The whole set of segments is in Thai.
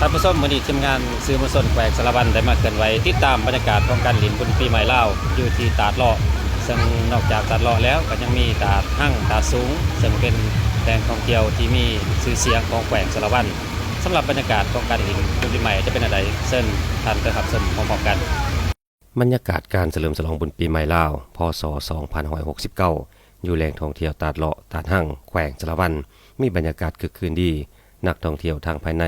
ท่านผู้ชมมื้อนี้ทีมงานสื่อมวลชนแขวงสารวันได้มาเคลื่อนไหวติดตามบรรยากาศของการหลินบุญปีใหม่ลาวอยู่ที่ตาดเลาะซึ่งนอกจากตาดเลาะแล้วก็ยังมีตาดหั่งตาดสูงซึ่งเป็นแหล่งท่องเที่ยวที่มีชื่อเสียงของแขวงสารวันสำหรับบรรยากาศของการหลินบุญปีใหม่จะเป็นอะไรเชิญท่านไปรับชมพร้อมๆกันบรรยากาศการเฉลิมฉลองบุญปีใหม่ลาวพ.ศ. 2569อยู่แหล่งท่องเที่ยวตาดเลาะตาดหั่งแขวงสารวันมีบรรยากาศคึกคืนดีนักท่องเที่ยวทางภายใน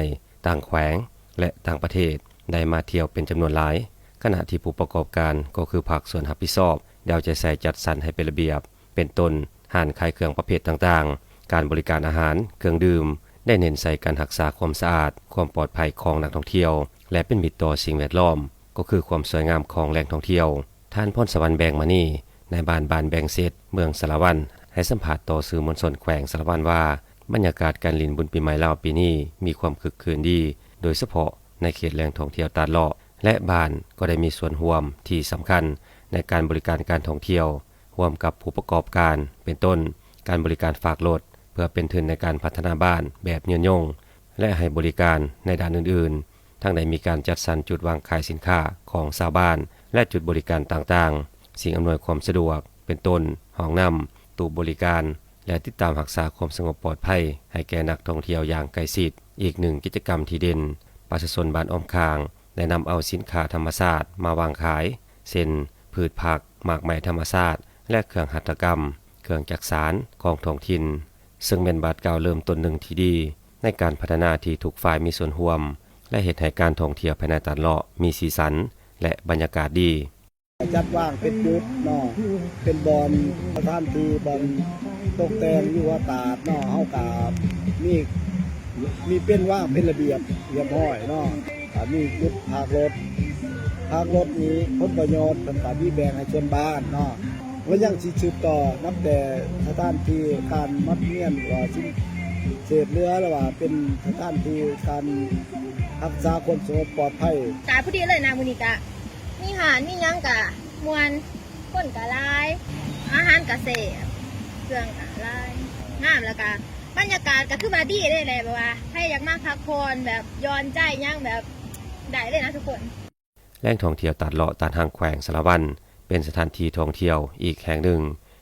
ต่างแขวงและต่างประเทศได้มาเที่ยวเป็นจำนวนหลายขณะที่ผู้ประกอบการก็คือภาคส่วนรับผิดชอบได้เอาใจใส่จัดสรรให้เป็นระเบียบเป็นต้นห้านขายเครื่องประเภทต่างๆการบริการอาหารเครื่องดื่มได้เน้นใส่การรักษาความสะอาดความปลอดภัยของนักท่องเที่ยวและเป็นมิตรต่อสิ่งแวดล้อมก็คือความสวยงามของแหล่งท่องเที่ยวท่านพรสวรรค์แบงมานี่ในบ้านแบงเซตเมืองสารวันให้สัมภาษณ์ต่อสื่อมวลชนแขวงสารวันว่าบรรยากาศการลินบุญปีใหม่ลาวปีนี้มีความคึกคืนดีโดยเฉพาะในเขตแหล่งท่องเที่ยวตาดเลาะและบ้านก็ได้มีส่วนร่วมที่สำคัญในการบริการการท่องเที่ยวร่วมกับผู้ประกอบการเป็นต้นการบริการฝากรถเพื่อเป็นทุนในการพัฒนาบ้านแบบยืนยงและให้บริการในด้านอื่นๆทั้งได้มีการจัดสรรจุดวางขายสินค้าของชาวบ้านและจุดบริการต่างๆสิ่งอำนวยความสะดวกเป็นต้นห้องน้ำตู้บริการและติดตามรักษาความสงบปลอดภัยให้แก่นักท่องเที่ยวอย่างใกล้ชิดอีกหนึ่งกิจกรรมที่เด่นประชาชนบ้านอ้อมคางได้นำเอาสินค้าธรรมชาติมาวางขายเช่นพืชผักหมากไม้ธรรมชาติและเครื่องหัตถกรรมเครื่องจักสานของท้องถิ่นซึ่งเป็นบาทกล่าวเริ่มต้นหนึ่งที่ดีในการพัฒนาที่ทุกฝ่ายมีส่วนร่วมและเฮ็ดให้การท่องเที่ยวภายในตาดเลาะมีสีสันและบรรยากาศดีจัดว่างเป็นจุดเนาะเป็นบอลสถานที่บอลตกแต่งอยู่ว่าตาดเนาะเฮากับมีเป็นว่างเป็นระเบียบเรียบร้อยเนาะมีจุดพากรถนี้ผลประโยชน์เป็นการที่แบ่งให้ชนบ้านเนาะแล้วยังสิสืบต่อนับแต่สถานที่การมัดเมียนว่าชิ้นเศษเรือหรือว่าเป็นสถานที่การรักษาความสงบปลอดภัยกายพอดีเลยนะมื้อนี้กะมีหารมีหยังกะมวนคนกะหลายอาหารกะแซ่บเครื่องกะหลายงามแล้วกะบรรยากาศก็คือว่าดีเลยแหละแบบว่าให้อยากมาพักผ่อนแบบย้อนใจยังแบบได้เลยนะทุกคนแหล่งท่องเที่ยวตาดเลาะตาดหั่งแขวงสารวันเป็นสถานที่ท่องเที่ยวอีกแห่งหนึ่ง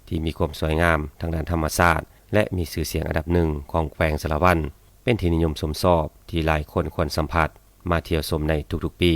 ที่มีความสวยงามทางด้านธรรมชาติและมีชื่อเสียงอันดับหนึ่งของแขวงสารวันเป็นที่นิยมชมชอบที่หลายคนควรสัมผัสมาเที่ยวชมในทุกๆปี